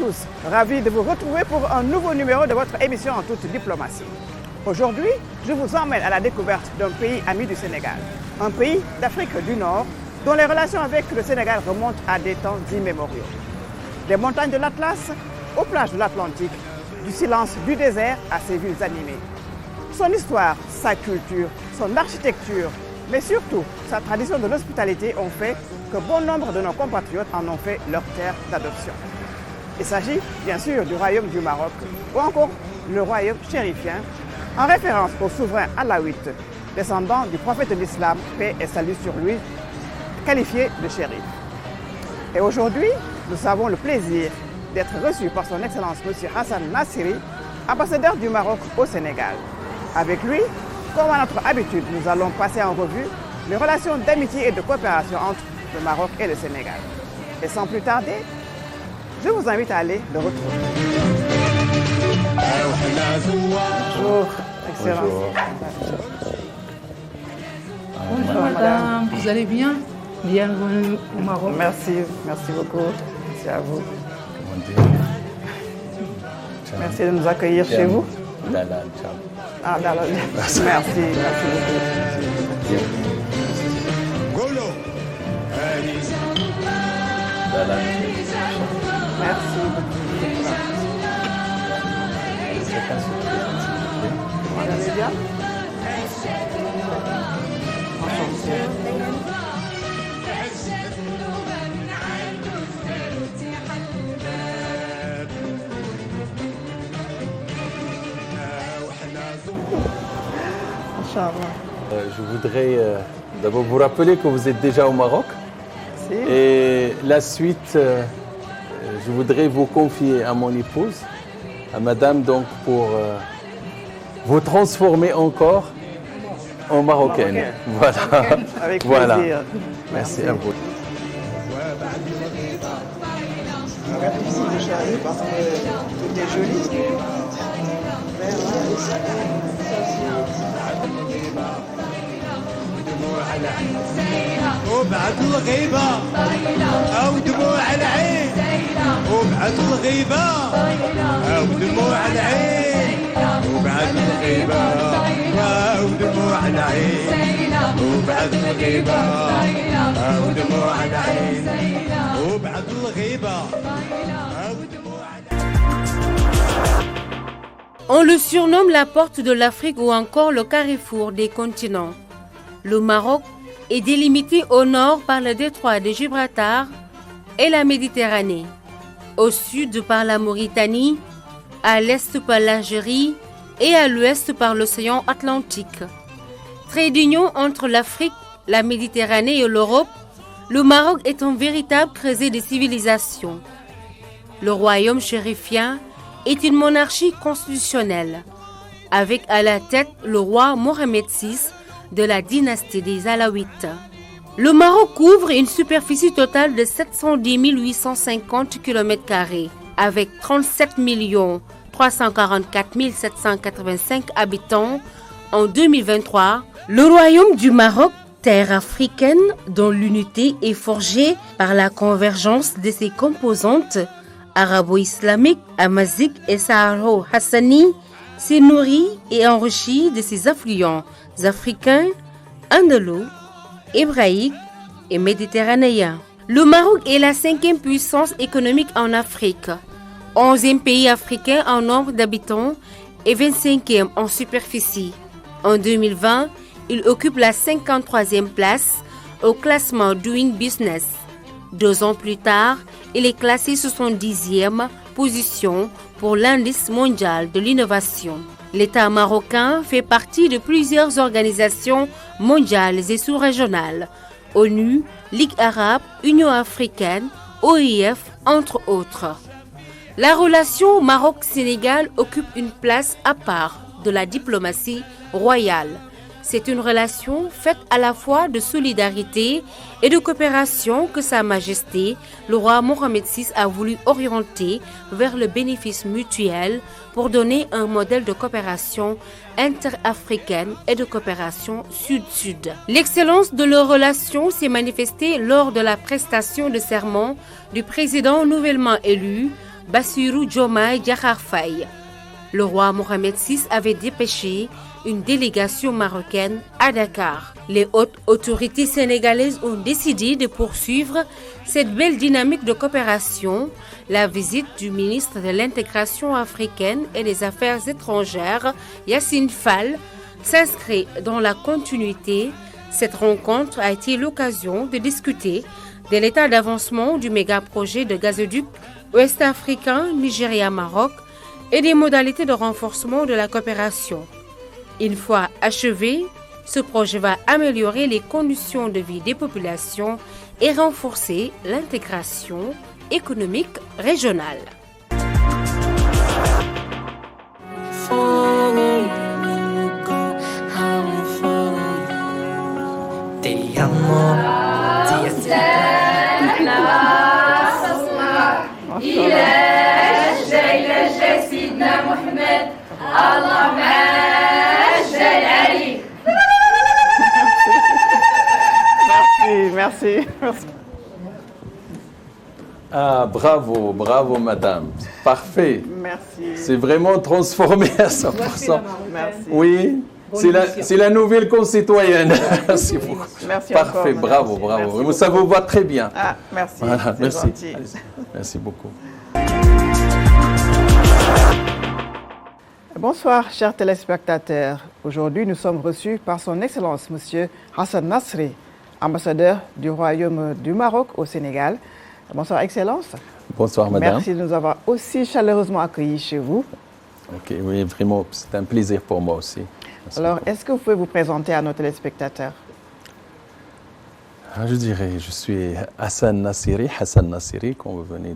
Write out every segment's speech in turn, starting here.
tous, ravi de vous retrouver pour un nouveau numéro de votre émission En toute diplomatie. Aujourd'hui, je vous emmène à la découverte d'un pays ami du Sénégal, un pays d'Afrique du Nord dont les relations avec le Sénégal remontent à des temps immémoriaux. Des montagnes de l'Atlas aux plages de l'Atlantique, du silence du désert à ses villes animées. Son histoire, sa culture, son architecture, mais surtout sa tradition de l'hospitalité ont fait que bon nombre de nos compatriotes en ont fait leur terre d'adoption. Il s'agit bien sûr du royaume du Maroc ou encore le royaume chérifien, en référence au souverain alaouite, descendant du prophète de l'islam, paix et salut sur lui, qualifié de chérif. Et aujourd'hui, nous avons le plaisir d'être reçus par son Excellence M. Hassan Nassiri, ambassadeur du Maroc au Sénégal. Avec lui, comme à notre habitude, nous allons passer en revue les relations d'amitié et de coopération entre le Maroc et le Sénégal. Et sans plus tarder, je vous invite à aller le retrouver. Bonjour, Excellence. Bonjour madame, vous allez bien? Bienvenue au Maroc. Merci beaucoup. Merci à vous. Merci de nous accueillir chez vous. Dalal. Ah, Dalal. Merci beaucoup. Golo. Dalal. Merci. Vous allez bien? Je voudrais d'abord vous rappeler que vous êtes déjà au Maroc. Merci. Et la suite, je voudrais vous confier à mon épouse, à madame, donc pour vous transformer encore en marocaine. Voilà. Avec plaisir. Voilà. Merci à vous. Regarde ici le chariot parce que tout est joli. وبعد الغيبة أو دموع العين وبعد الغيبة أو دموع العين وبعد الغيبة أو دموع العين وبعد الغيبة أو دموع العين وبعد الغيبة أو دموع On le surnomme la porte de l'Afrique ou encore le carrefour des continents. Le Maroc est délimité au nord par le détroit de Gibraltar et la Méditerranée, au sud par la Mauritanie, à l'est par l'Algérie et à l'ouest par l'océan Atlantique. Trait d'union entre l'Afrique, la Méditerranée et l'Europe, le Maroc est un véritable creuset de civilisation. Le royaume chérifien est une monarchie constitutionnelle, avec à la tête le roi Mohamed VI de la dynastie des Alaouites. Le Maroc couvre une superficie totale de 710 850 km², avec 37 344 785 habitants en 2023. Le royaume du Maroc, terre africaine dont l'unité est forgée par la convergence de ses composantes arabo-islamiques, amaziques et saharo-hassani, s'est nourri et enrichi de ses affluents africains, andalous, hébraïques et méditerranéens. Le Maroc est la 5e puissance économique en Afrique, 11e pays africain en nombre d'habitants et 25e en superficie. En 2020, il occupe la 53e place au classement Doing Business. 2 ans plus tard, il est classé 70e position pour l'indice mondial de l'innovation. L'État marocain fait partie de plusieurs organisations mondiales et sous-régionales, ONU, Ligue arabe, Union africaine, OIF, entre autres. La relation Maroc-Sénégal occupe une place à part de la diplomatie royale. C'est une relation faite à la fois de solidarité et de coopération que Sa Majesté, le roi Mohamed VI, a voulu orienter vers le bénéfice mutuel pour donner un modèle de coopération interafricaine et de coopération sud-sud. L'excellence de leurs relations s'est manifestée lors de la prestation de serment du président nouvellement élu, Bassirou Diomaye Diakhar Faye. Le roi Mohamed VI avait dépêché une délégation marocaine à Dakar. Les hautes autorités sénégalaises ont décidé de poursuivre cette belle dynamique de coopération. La visite du ministre de l'Intégration africaine et des Affaires étrangères, Yassine Fall, s'inscrit dans la continuité. Cette rencontre a été l'occasion de discuter de l'état d'avancement du méga-projet de gazoduc ouest-africain Nigeria-Maroc et des modalités de renforcement de la coopération. Une fois achevé, ce projet va améliorer les conditions de vie des populations et renforcer l'intégration économique régionale. Merci. Ah, bravo, bravo madame. Parfait. Merci. C'est vraiment transformé à 100%. Merci. Oui, c'est la nouvelle concitoyenne. Merci beaucoup. Merci Parfait, encore, bravo, merci. bravo. Merci Vraiment, ça vous va très bien. Ah, merci. Voilà, C'est merci. gentil. Allez-y. Merci beaucoup. Bonsoir, chers téléspectateurs. Aujourd'hui, nous sommes reçus par son Excellence, Monsieur Hassan Nasri, ambassadeur du Royaume du Maroc au Sénégal. Bonsoir, Excellence. Bonsoir, madame. Merci de nous avoir aussi chaleureusement accueillis chez vous. Ok, oui, vraiment, c'est un plaisir pour moi aussi. Merci Alors, beaucoup. est-ce que vous pouvez vous présenter à nos téléspectateurs? Je dirais, je suis Hassan Nassiri, comme vous venez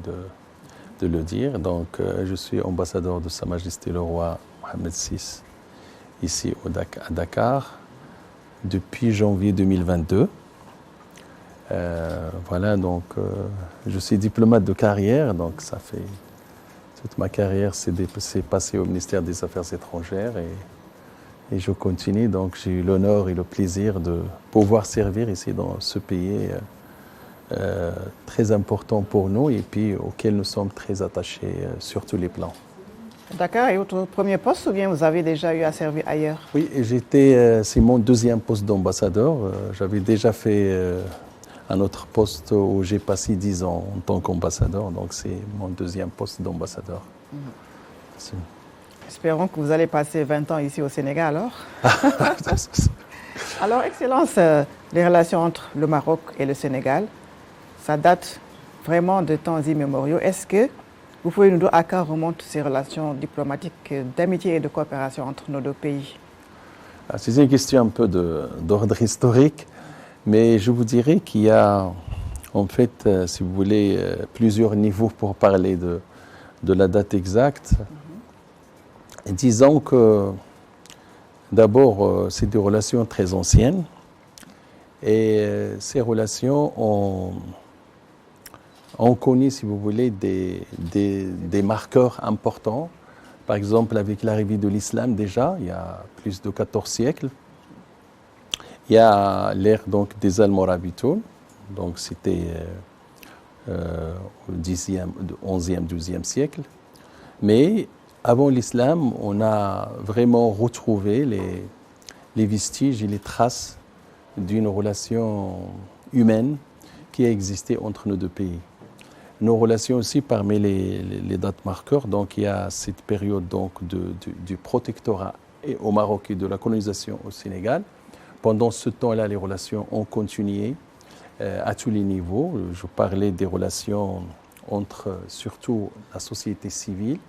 de le dire. Donc, je suis ambassadeur de Sa Majesté le Roi Mohamed VI, ici à Dakar, depuis janvier 2022. Voilà, donc, je suis diplomate de carrière, donc ça fait... Toute ma carrière s'est passée au ministère des Affaires étrangères et je continue. Donc, j'ai eu l'honneur et le plaisir de pouvoir servir ici dans ce pays très important pour nous et puis auquel nous sommes très attachés sur tous les plans. Dakar est votre premier poste ou bien vous avez déjà eu à servir ailleurs? Oui, c'est mon deuxième poste d'ambassadeur. J'avais déjà fait un autre poste où j'ai passé 10 ans en tant qu'ambassadeur, donc c'est mon deuxième poste d'ambassadeur. Merci. Espérons que vous allez passer 20 ans ici au Sénégal alors. Alors, Excellence, les relations entre le Maroc et le Sénégal, ça date vraiment de temps immémoriaux. Est-ce que vous pouvez nous dire à quand remontent ces relations diplomatiques d'amitié et de coopération entre nos deux pays? C'est une question un peu d'ordre historique, mais je vous dirais qu'il y a, en fait, si vous voulez, plusieurs niveaux pour parler de la date exacte. Disons que, d'abord, c'est des relations très anciennes et ces relations ont connu, si vous voulez, des marqueurs importants. Par exemple, avec l'arrivée de l'islam déjà, il y a plus de 14 siècles, il y a l'ère donc des Almoravides, donc c'était au 11e, 12e siècle. Mais avant l'islam, on a vraiment retrouvé les vestiges et les traces d'une relation humaine qui a existé entre nos deux pays. Nos relations aussi, parmi les dates marqueurs, donc il y a cette période donc du protectorat au Maroc et de la colonisation au Sénégal. Pendant ce temps-là, les relations ont continué à tous les niveaux. Je parlais des relations entre surtout la société civile,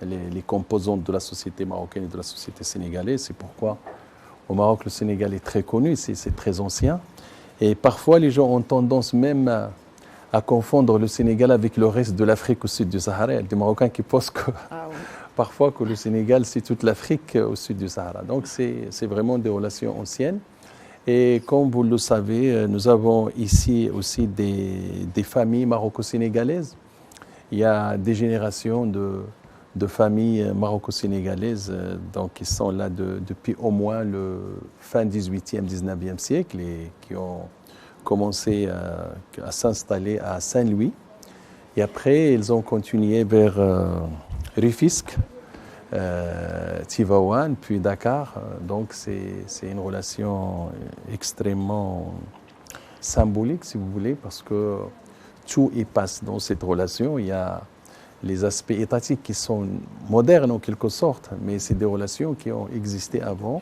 les composantes de la société marocaine et de la société sénégalaise. C'est pourquoi au Maroc, le Sénégal est très connu, c'est très ancien. Et parfois, les gens ont tendance même à confondre le Sénégal avec le reste de l'Afrique au sud du Sahara. Il y a des Marocains qui pensent que parfois que le Sénégal, c'est toute l'Afrique au sud du Sahara. Donc, c'est vraiment des relations anciennes. Et comme vous le savez, nous avons ici aussi des familles maroco-sénégalaises. Il y a des générations de familles maroco-sénégalaises donc, qui sont là depuis au moins le fin 18e, 19e siècle et qui ont commencé à s'installer à Saint-Louis. Et après, ils ont continué vers Rufisque, Tivaouane, puis Dakar. Donc c'est une relation extrêmement symbolique, si vous voulez, parce que tout y passe dans cette relation. Il y a les aspects étatiques qui sont modernes en quelque sorte, mais c'est des relations qui ont existé avant,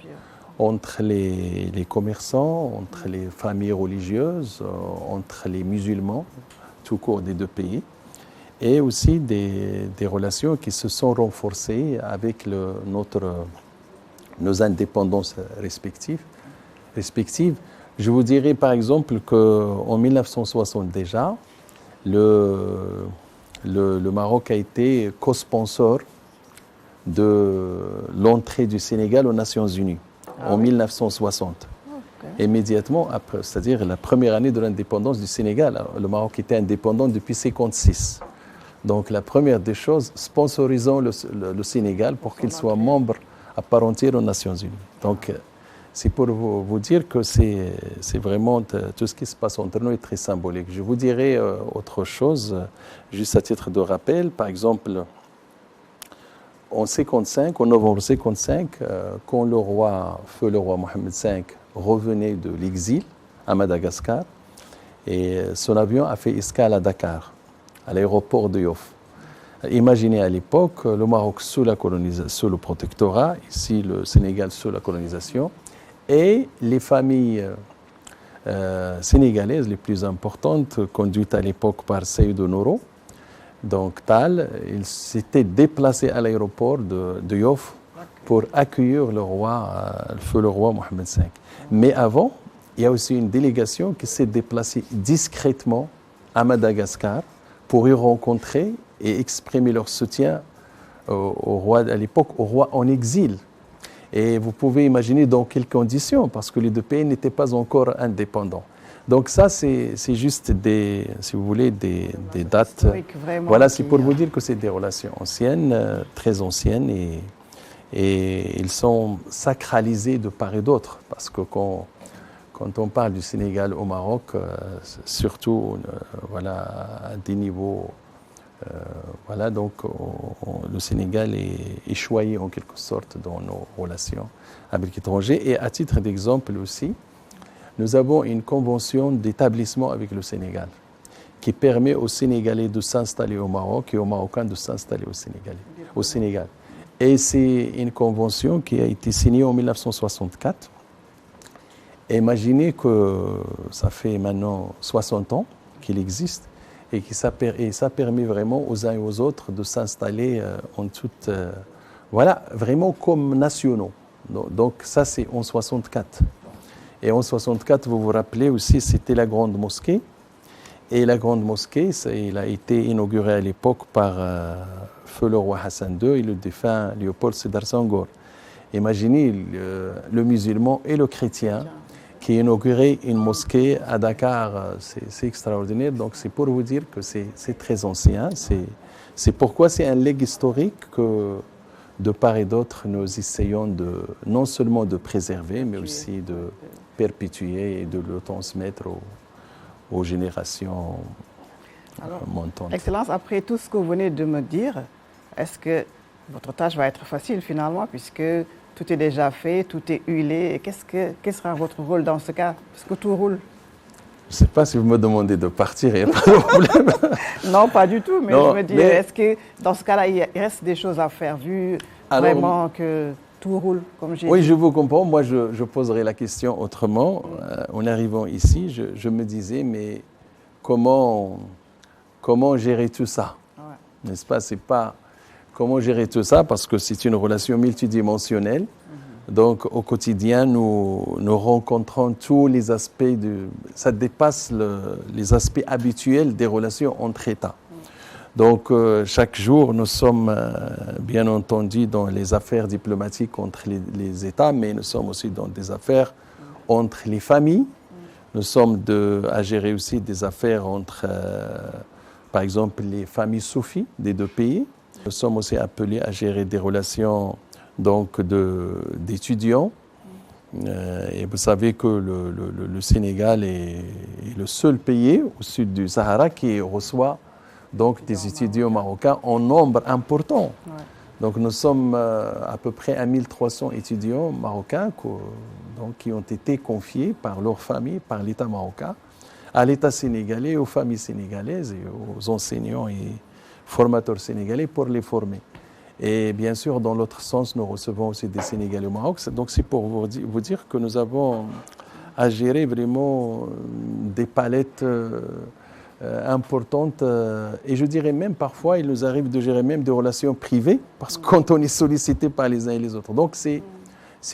entre les commerçants, entre les familles religieuses, entre les musulmans, tout court des deux pays, et aussi des relations qui se sont renforcées avec nos indépendances respectives. Je vous dirais par exemple qu'en 1960 déjà, le Maroc a été co-sponsor de l'entrée du Sénégal aux Nations Unies en 1960. Immédiatement après, c'est-à-dire la première année de l'indépendance du Sénégal. Le Maroc était indépendant depuis 1956. Donc la première des choses, sponsorisant le Sénégal pour qu'il soit membre à part entière aux Nations Unies. Donc c'est pour vous dire que c'est vraiment tout ce qui se passe entre nous est très symbolique. Je vous dirais autre chose, juste à titre de rappel. Par exemple, en novembre 1955, quand feu le roi Mohamed V revenait de l'exil à Madagascar, et son avion a fait escale à Dakar, à l'aéroport de Yoff. Imaginez à l'époque le Maroc sous le protectorat, ici le Sénégal sous la colonisation, et les familles sénégalaises les plus importantes, conduites à l'époque par Seydou Nourou, donc Tal, il s'était déplacé à l'aéroport de Yoff pour accueillir le feu le roi Mohamed V. Mais avant, il y a aussi une délégation qui s'est déplacée discrètement à Madagascar pour y rencontrer et exprimer leur soutien au roi à l'époque, au roi en exil. Et vous pouvez imaginer dans quelles conditions, parce que les deux pays n'étaient pas encore indépendants. Donc ça, c'est juste si vous voulez, des dates. Voilà, c'est pour vous dire que c'est des relations anciennes, très anciennes, et ils sont sacralisés de part et d'autre, parce que quand on parle du Sénégal au Maroc, surtout à des niveaux, donc le Sénégal est choyé en quelque sorte dans nos relations avec l'étranger. Et à titre d'exemple aussi, nous avons une convention d'établissement avec le Sénégal qui permet aux Sénégalais de s'installer au Maroc et aux Marocains de s'installer au Sénégal. Et c'est une convention qui a été signée en 1964. Imaginez que ça fait maintenant 60 ans qu'il existe et ça permet vraiment aux uns et aux autres de s'installer en toute, vraiment comme nationaux. Donc ça c'est en 64. Et en 64, vous vous rappelez aussi, c'était la Grande Mosquée. Et la Grande Mosquée, il a été inauguré à l'époque par feu le roi Hassan II et le défunt Léopold Sédar Senghor. Imaginez le musulman et le chrétien qui a inauguré une mosquée à Dakar. C'est extraordinaire. Donc c'est pour vous dire que c'est très ancien. C'est pourquoi c'est un legs historique que de part et d'autre, nous essayons non seulement de préserver, mais aussi de perpétuer et de le transmettre aux générations montantes. Excellence, après tout ce que vous venez de me dire, est-ce que votre tâche va être facile finalement, puisque tout est déjà fait, tout est huilé, et quel sera votre rôle dans ce cas, puisque tout roule? Je ne sais pas si vous me demandez de partir, il n'y a pas de problème. Non, pas du tout, mais je me dis, est-ce que dans ce cas-là, il reste des choses à faire, vu vraiment que tout roule, comme j'ai dit? Oui, je vous comprends. Moi, je poserai la question autrement. En arrivant ici, je me disais, mais comment gérer tout ça? N'est-ce pas? C'est pas comment gérer tout ça, parce que c'est une relation multidimensionnelle. Donc, au quotidien, nous rencontrons tous les aspects ça dépasse les aspects habituels des relations entre États. Donc, chaque jour, nous sommes bien entendu dans les affaires diplomatiques entre les États, mais nous sommes aussi dans des affaires entre les familles. Nous sommes à gérer aussi des affaires entre, par exemple, les familles soufis des deux pays. Nous sommes aussi appelés à gérer des relations d'étudiants. Et vous savez que le Sénégal est le seul pays au sud du Sahara qui reçoit donc des étudiants marocains en nombre important. Ouais. Donc nous sommes à peu près à 1300 étudiants marocains qui ont été confiés par leur famille, par l'État marocain, à l'État sénégalais, aux familles sénégalaises et aux enseignants et formateurs sénégalais pour les former. Et bien sûr, dans l'autre sens, nous recevons aussi des Sénégalais au Maroc. Donc c'est pour vous dire que nous avons à gérer vraiment des palettes importantes. Et je dirais même parfois, il nous arrive de gérer même des relations privées, parce que quand on est sollicité par les uns et les autres. Donc c'est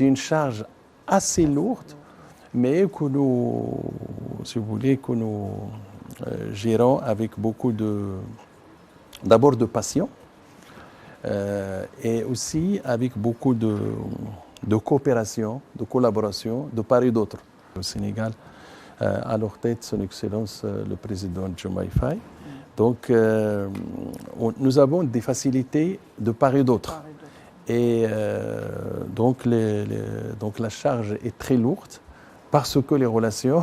une charge assez lourde, mais que nous, si vous voulez, que nous gérons avec beaucoup d'abord de passion, et aussi avec beaucoup de coopération, de collaboration de part et d'autre. Au Sénégal, à leur tête, son Excellence le président Diomaye Faye. Donc, nous avons des facilités de part et d'autre. Et donc la charge est très lourde parce que les relations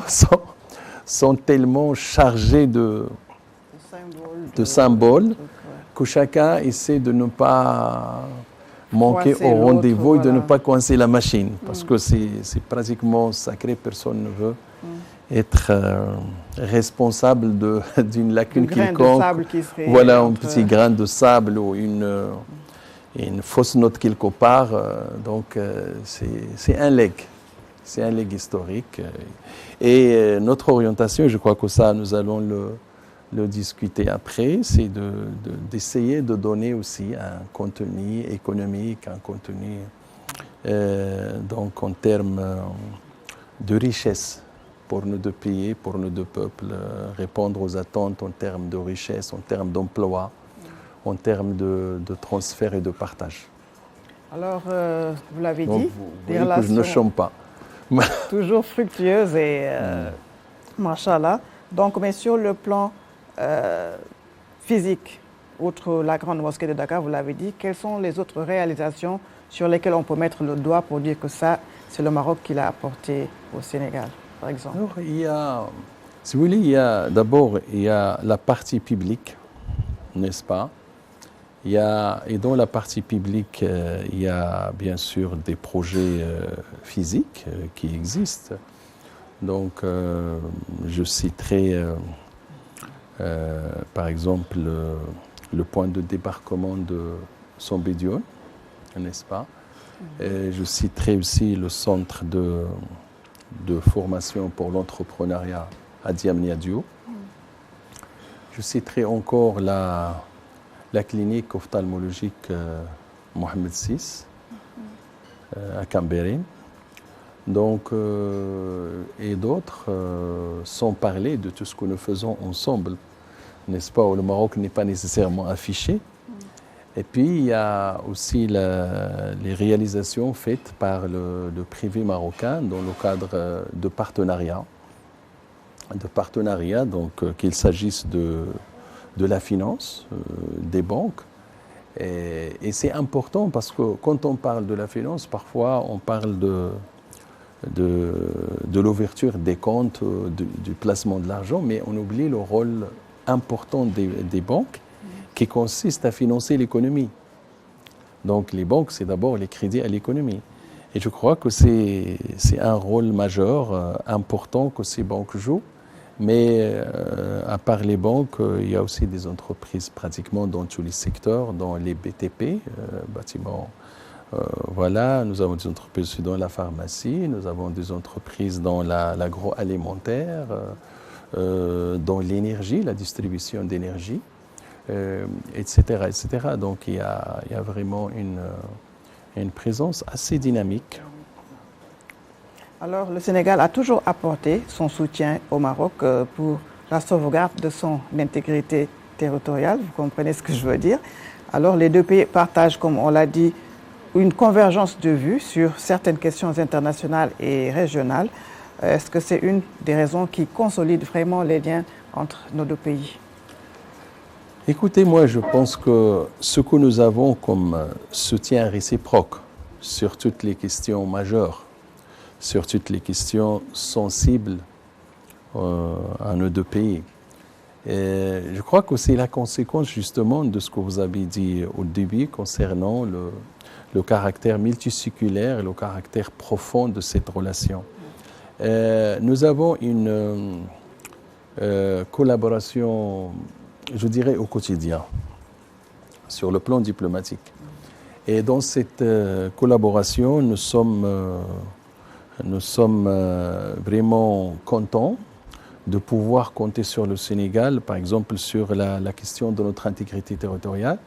sont tellement chargées de symboles que chacun essaie de ne pas manquer Coincer au rendez-vous et de ne voilà. pas coincer la machine. Parce que c'est pratiquement sacré, personne ne veut être responsable d'une lacune grain de quelconque. sable qui serait Voilà, un entre- petit grain de sable ou une fausse note quelque part. Donc c'est un legs. C'est un legs historique. Et notre orientation, je crois que ça, nous allons le discuter après, c'est d'essayer de donner aussi un contenu économique, un contenu donc en termes de richesse pour nos deux pays, pour nos deux peuples, répondre aux attentes en termes de richesse, en termes d'emploi, en termes de transfert et de partage. Alors, vous l'avez Donc, dit, vous des voyez que je ne relations chôme pas. toujours fructueuses et machallah. Donc, mais sur le plan physique, outre la grande mosquée de Dakar, vous l'avez dit, quelles sont les autres réalisations sur lesquelles on peut mettre le doigt pour dire que ça, c'est le Maroc qui l'a apporté au Sénégal, par exemple? Alors, si vous voulez, d'abord, il y a la partie publique, n'est-ce pas? Et dans la partie publique, il y a bien sûr des projets physiques qui existent. Donc, je citerai par exemple le point de débarquement de Sambédione, n'est-ce pas? Et je citerai aussi le centre de formation pour l'entrepreneuriat à Diamniadio. Je citerai encore la clinique ophtalmologique Mohamed VI à Cambérène. Donc, et d'autres, sans parler de tout ce que nous faisons ensemble, n'est-ce pas, où le Maroc n'est pas nécessairement affiché. Et puis, il y a aussi les réalisations faites par le privé marocain dans le cadre de partenariats. Donc qu'il s'agisse de la finance, des banques. Et c'est important parce que quand on parle de la finance, parfois on parle de l'ouverture des comptes, du placement de l'argent, mais on oublie le rôle important des banques qui consiste à financer l'économie. Donc les banques, c'est d'abord les crédits à l'économie. Et je crois que c'est un rôle majeur, important que ces banques jouent. Mais à part les banques, il y a aussi des entreprises pratiquement dans tous les secteurs, dans les BTP, bâtiments. Voilà, nous avons des entreprises aussi dans la pharmacie, nous avons des entreprises dans l'agroalimentaire, dans l'énergie, la distribution d'énergie, etc., etc. Donc il y a vraiment une présence assez dynamique. Alors, le Sénégal a toujours apporté son soutien au Maroc pour la sauvegarde de son intégrité territoriale, vous comprenez ce que je veux dire. Alors, les deux pays partagent, comme on l'a dit, une convergence de vues sur certaines questions internationales et régionales. Est-ce que c'est une des raisons qui consolide vraiment les liens entre nos deux pays? Écoutez, moi, je pense que ce que nous avons comme soutien réciproque sur toutes les questions majeures, sur toutes les questions sensibles à nos deux pays, Je crois que c'est la conséquence justement de ce que vous avez dit au début concernant le caractère multiséculaire et le caractère profond de cette relation. Nous avons une collaboration, je dirais, au quotidien, sur le plan diplomatique. Et dans cette collaboration, nous sommes vraiment contents de pouvoir compter sur le Sénégal, par exemple sur la question de notre intégrité territoriale,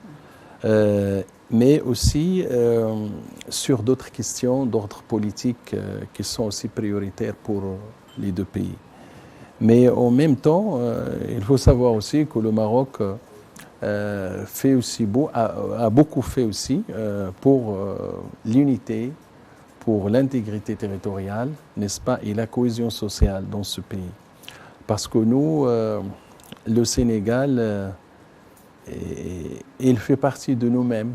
mais aussi sur d'autres questions d'ordre politique qui sont aussi prioritaires pour les deux pays. Mais en même temps, il faut savoir aussi que le Maroc a beaucoup fait aussi pour l'unité, pour l'intégrité territoriale, n'est-ce pas, et la cohésion sociale dans ce pays. Parce que nous, le Sénégal, il fait partie de nous-mêmes.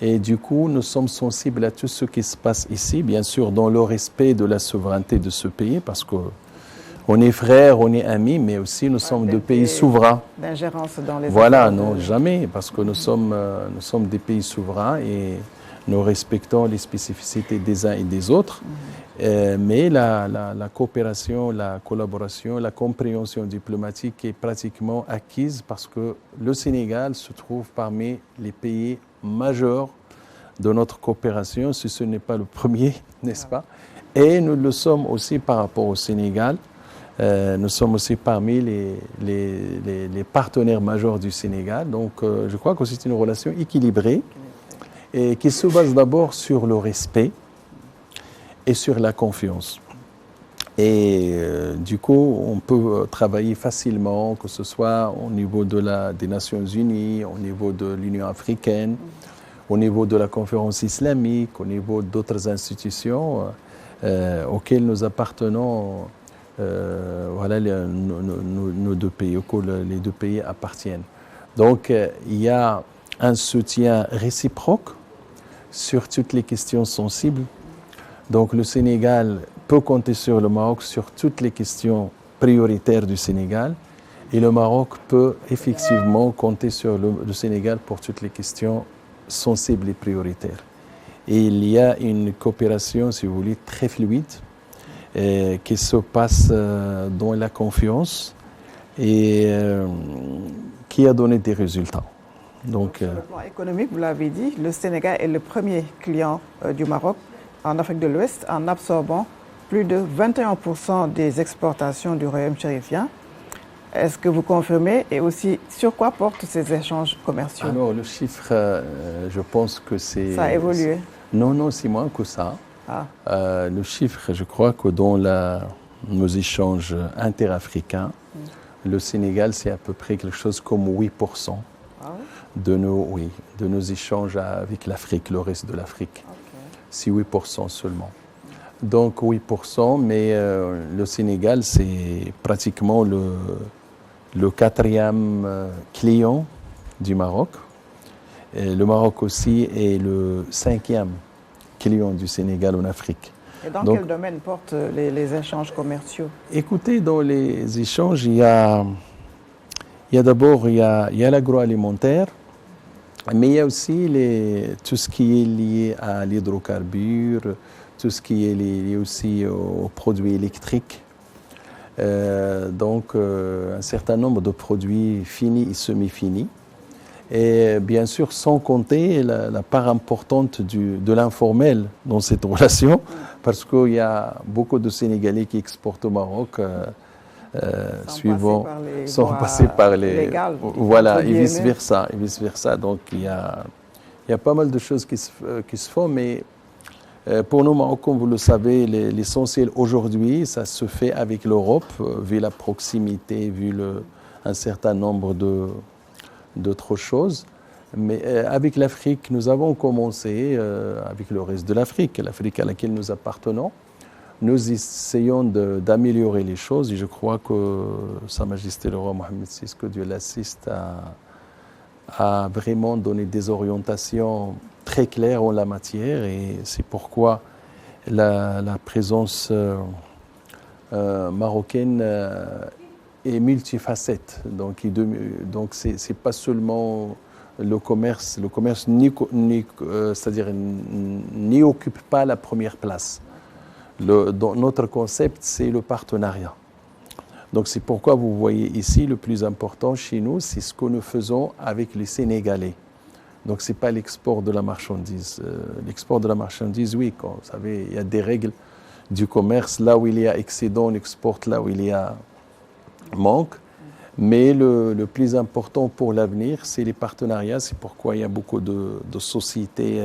Et du coup, nous sommes sensibles à tout ce qui se passe ici, bien sûr, dans le respect de la souveraineté de ce pays, parce qu'on est frères, on est amis, mais aussi nous sommes deux pays souverains. D'ingérence dans les Voilà, affaires non, jamais, parce que nous sommes des pays souverains et nous respectons les spécificités des uns et des autres. Mais la coopération, la collaboration, la compréhension diplomatique est pratiquement acquise parce que le Sénégal se trouve parmi les pays majeurs de notre coopération, si ce n'est pas le premier, n'est-ce pas? Et nous le sommes aussi par rapport au Sénégal. Nous sommes aussi parmi les partenaires majeurs du Sénégal. Donc je crois que c'est une relation équilibrée et qui se base d'abord sur le respect et sur la confiance. Et du coup, on peut travailler facilement, que ce soit au niveau des Nations Unies, au niveau de l'Union africaine, au niveau de la conférence islamique, au niveau d'autres institutions auxquelles nous appartenons, voilà, nos deux pays, auxquels les deux pays appartiennent. Donc, il y a un soutien réciproque sur toutes les questions sensibles. Donc le Sénégal peut compter sur le Maroc sur toutes les questions prioritaires du Sénégal et le Maroc peut effectivement compter sur le Sénégal pour toutes les questions sensibles et prioritaires. Et il y a une coopération, si vous voulez, très fluide qui se passe dans la confiance et qui a donné des résultats. Donc, sur le plan économique, vous l'avez dit, le Sénégal est le premier client du Maroc en Afrique de l'Ouest en absorbant plus de 21% des exportations du royaume chérifien. Est-ce que vous confirmez et aussi sur quoi portent ces échanges commerciaux? Alors le chiffre, je pense que c'est... Ça a évolué? Non, c'est moins que ça. Le chiffre, je crois que dans nos échanges interafricains, le Sénégal, c'est à peu près quelque chose comme 8%. De nos échanges avec l'Afrique, le reste de l'Afrique. C'est 8% seulement. Donc 8%, mais le Sénégal, c'est pratiquement le quatrième client du Maroc. Et le Maroc aussi est le cinquième client du Sénégal en Afrique. Et dans quel domaine portent les échanges commerciaux? Écoutez, dans les échanges, il y a d'abord l'agroalimentaire, mais il y a aussi tout ce qui est lié à l'hydrocarbure, tout ce qui est lié aussi aux produits électriques. Donc, un certain nombre de produits finis et semi-finis. Et bien sûr, sans compter la part importante de l'informel dans cette relation, parce qu'il y a beaucoup de Sénégalais qui exportent au Maroc. Sans passer par les légales, voilà, et vice versa. Donc il y a pas mal de choses qui se font, mais pour nous Maroc, comme vous le savez, l'essentiel aujourd'hui, ça se fait avec l'Europe, vu la proximité, vu un certain nombre d'autres choses. Mais avec l'Afrique, nous avons commencé avec le reste de l'Afrique à laquelle nous appartenons. Nous essayons d'améliorer les choses et je crois que Sa Majesté le roi Mohammed VI, que Dieu l'assiste, a vraiment donné des orientations très claires en la matière et c'est pourquoi la présence marocaine est multifacette. Donc, c'est pas seulement le commerce c'est-à-dire n'y occupe pas la première place. Dans notre concept, c'est le partenariat. Donc c'est pourquoi vous voyez ici, le plus important chez nous, c'est ce que nous faisons avec les Sénégalais. Donc ce n'est pas l'export de la marchandise. L'export de la marchandise, oui, vous savez, il y a des règles du commerce. Là où il y a excédent, on exporte. Là où il y a manque. Mais le plus important pour l'avenir, c'est les partenariats. C'est pourquoi il y a beaucoup de sociétés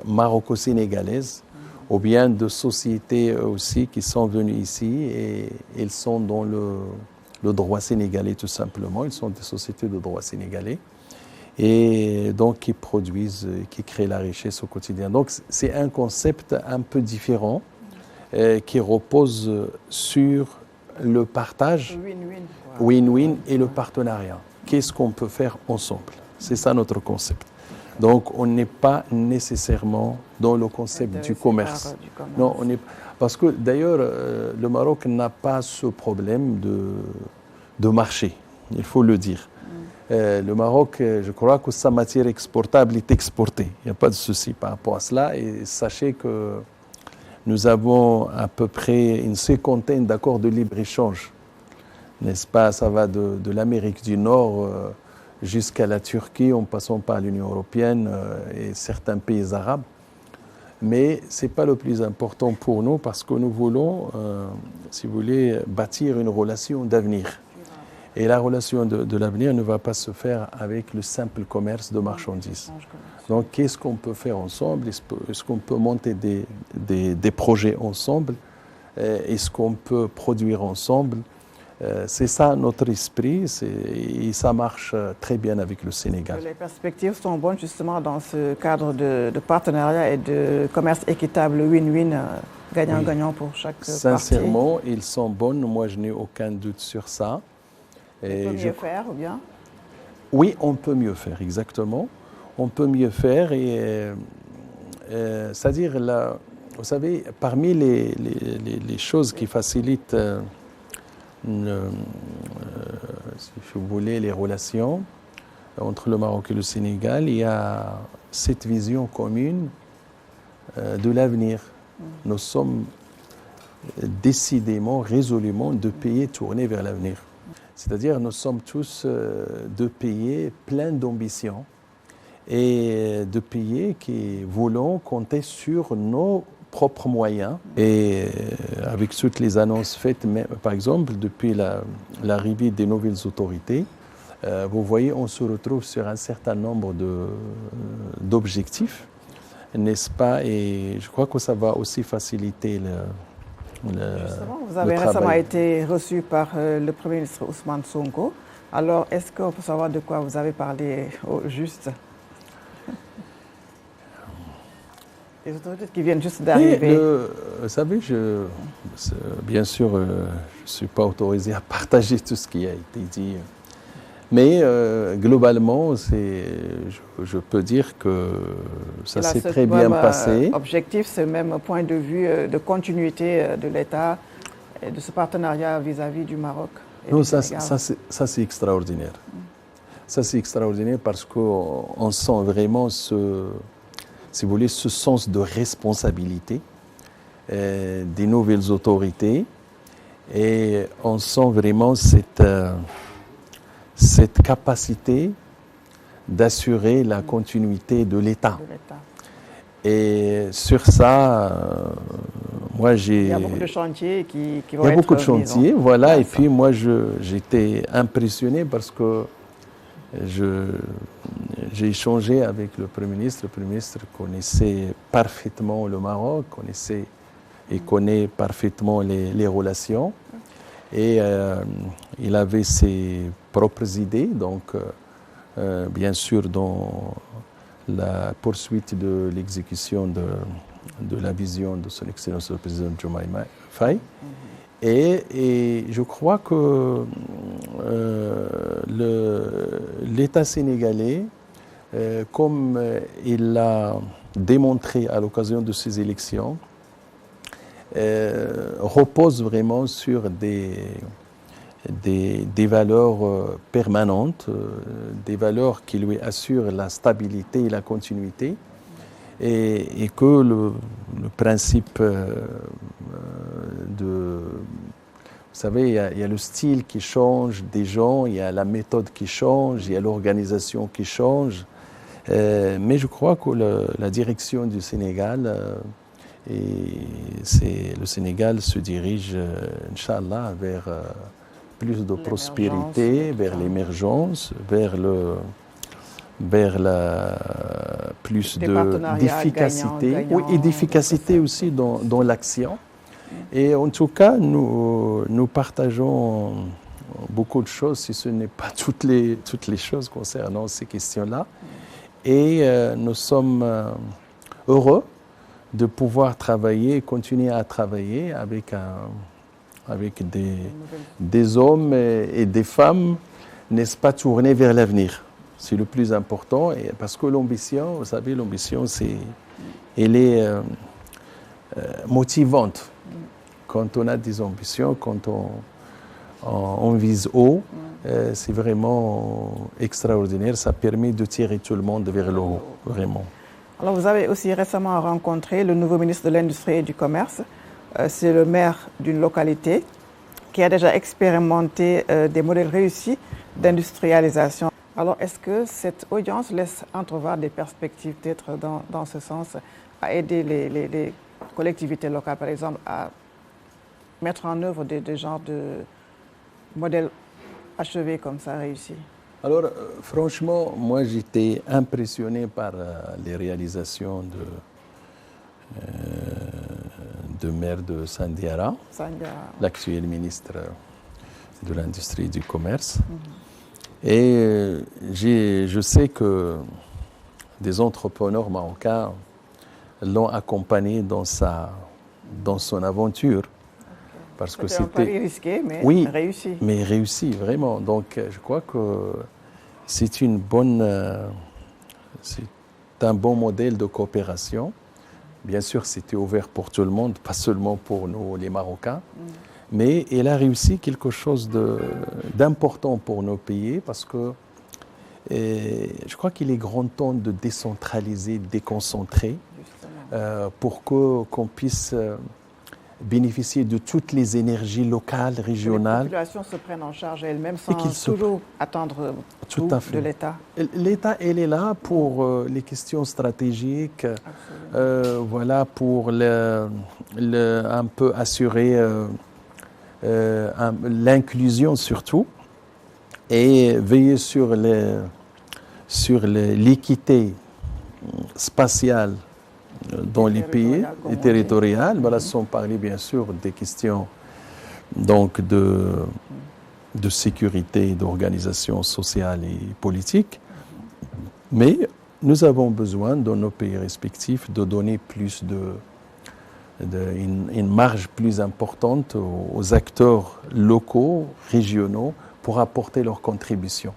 maroco-sénégalaises, ou bien de sociétés aussi qui sont venues ici et elles sont dans le droit sénégalais tout simplement. Ils sont des sociétés de droit sénégalais et donc qui produisent, qui créent la richesse au quotidien. Donc c'est un concept un peu différent qui repose sur le partage, win-win et le partenariat. Qu'est-ce qu'on peut faire ensemble? C'est ça notre concept. Donc on n'est pas nécessairement dans le concept du commerce. Non, on est, parce que d'ailleurs le Maroc n'a pas ce problème de marché, il faut le dire. Le Maroc, je crois que sa matière exportable est exportée. Il n'y a pas de souci par rapport à cela. Et sachez que nous avons à peu près une cinquantaine d'accords de libre-échange. N'est-ce pas? Ça va de l'Amérique du Nord jusqu'à la Turquie, en passant par l'Union européenne et certains pays arabes. Mais ce n'est pas le plus important pour nous parce que nous voulons, si vous voulez, bâtir une relation d'avenir. Et la relation de l'avenir ne va pas se faire avec le simple commerce de marchandises. Donc, qu'est-ce qu'on peut faire ensemble? Est-ce qu'on peut monter des projets ensemble? Est-ce qu'on peut produire ensemble? C'est ça notre esprit et ça marche très bien avec le Sénégal. Les perspectives sont bonnes justement dans ce cadre de partenariat et de commerce équitable, win-win, gagnant-gagnant pour chaque partie. Sincèrement, ils sont bonnes. Moi, je n'ai aucun doute sur ça. On peut mieux faire ou bien? Oui, on peut mieux faire, exactement. On peut mieux faire et c'est-à-dire, vous savez, parmi les choses qui facilitent si vous voulez, les relations entre le Maroc et le Sénégal, il y a cette vision commune de l'avenir. Nous sommes décidément, résolument deux pays tournés vers l'avenir. C'est-à-dire nous sommes tous deux pays pleins d'ambition et deux pays qui voulons compter sur nos propres moyens. Et avec toutes les annonces faites, par exemple, depuis l'arrivée des nouvelles autorités, vous voyez, on se retrouve sur un certain nombre d'objectifs, n'est-ce pas? Et je crois que ça va aussi faciliter Justement, vous avez récemment été reçu par le Premier ministre Ousmane Sonko. Alors, est-ce qu'on peut savoir de quoi vous avez parlé au juste? Les autorités qui viennent juste d'arriver. Vous savez, bien sûr, je ne suis pas autorisé à partager tout ce qui a été dit. Mais globalement, je peux dire que ça s'est très bien passé. Objectif, c'est le même point de vue de continuité de l'État et de ce partenariat vis-à-vis du Maroc. Non, ça c'est extraordinaire. Ça c'est extraordinaire parce qu'on sent vraiment si vous voulez, ce sens de responsabilité des nouvelles autorités et on sent vraiment cette capacité d'assurer la continuité de l'État. Et sur ça, moi j'ai... Il y a beaucoup de chantiers qui vont être... Il y a beaucoup de chantiers, voilà. Et puis moi j'étais impressionné parce que j'ai échangé avec le Premier ministre. Le Premier ministre connaissait parfaitement le Maroc, connaît parfaitement les relations. Et il avait ses propres idées, donc bien sûr dans la poursuite de l'exécution de la vision de son Excellence le Président Diomaye Faye. Et je crois que l'État sénégalais, comme il l'a démontré à l'occasion de ces élections, repose vraiment sur des valeurs permanentes, des valeurs qui lui assurent la stabilité et la continuité, et que le principe de... Vous savez, il y a le style qui change des gens, il y a la méthode qui change, il y a l'organisation qui change. Mais je crois que la direction du Sénégal, le Sénégal se dirige, Inch'Allah, vers plus de prospérité, vers l'émergence, vers plus d'efficacité, oui, et d'efficacité aussi dans l'action. Et en tout cas, nous partageons beaucoup de choses, si ce n'est pas toutes les choses concernant ces questions-là. Et nous sommes heureux de pouvoir travailler, continuer à travailler avec des hommes et des femmes, n'est-ce pas, tournés vers l'avenir. C'est le plus important, parce que l'ambition, vous savez, l'ambition, elle est motivante. Quand on a des ambitions, quand on vise haut, c'est vraiment extraordinaire. Ça permet de tirer tout le monde vers le haut, vraiment. Alors, vous avez aussi récemment rencontré le nouveau ministre de l'Industrie et du Commerce. C'est le maire d'une localité qui a déjà expérimenté des modèles réussis d'industrialisation. Alors, est-ce que cette audience laisse entrevoir des perspectives peut-être dans ce sens, à aider les collectivités locales, par exemple, à mettre en œuvre des genres de modèles achevés comme ça, réussis? Alors, franchement, moi, j'étais impressionné par les réalisations de maire de Sandiara, l'actuel ministre de l'Industrie et du Commerce. Et je sais que des entrepreneurs marocains l'ont accompagné dans son aventure. Parce que c'était un pari risqué, mais réussi. Mais réussi, vraiment. Donc, je crois que c'est un bon modèle de coopération. Bien sûr, c'était ouvert pour tout le monde, pas seulement pour nous, les Marocains. Mais elle a réussi quelque chose d'important pour nos pays, parce que je crois qu'il est grand temps de décentraliser, déconcentrer, pour qu'on puisse bénéficier de toutes les énergies locales, régionales. Que les populations se prennent en charge elles-mêmes sans toujours attendre tout de l'État. L'État, elle est là pour les questions stratégiques, voilà, pour un peu assurer l'inclusion surtout, et veiller sur l'équité spatiale dans les pays et territoriales, voilà, sans parler bien sûr des questions donc de sécurité, d'organisation sociale et politique. Mais nous avons besoin dans nos pays respectifs de donner plus une marge plus importante aux acteurs locaux, régionaux, pour apporter leur contribution.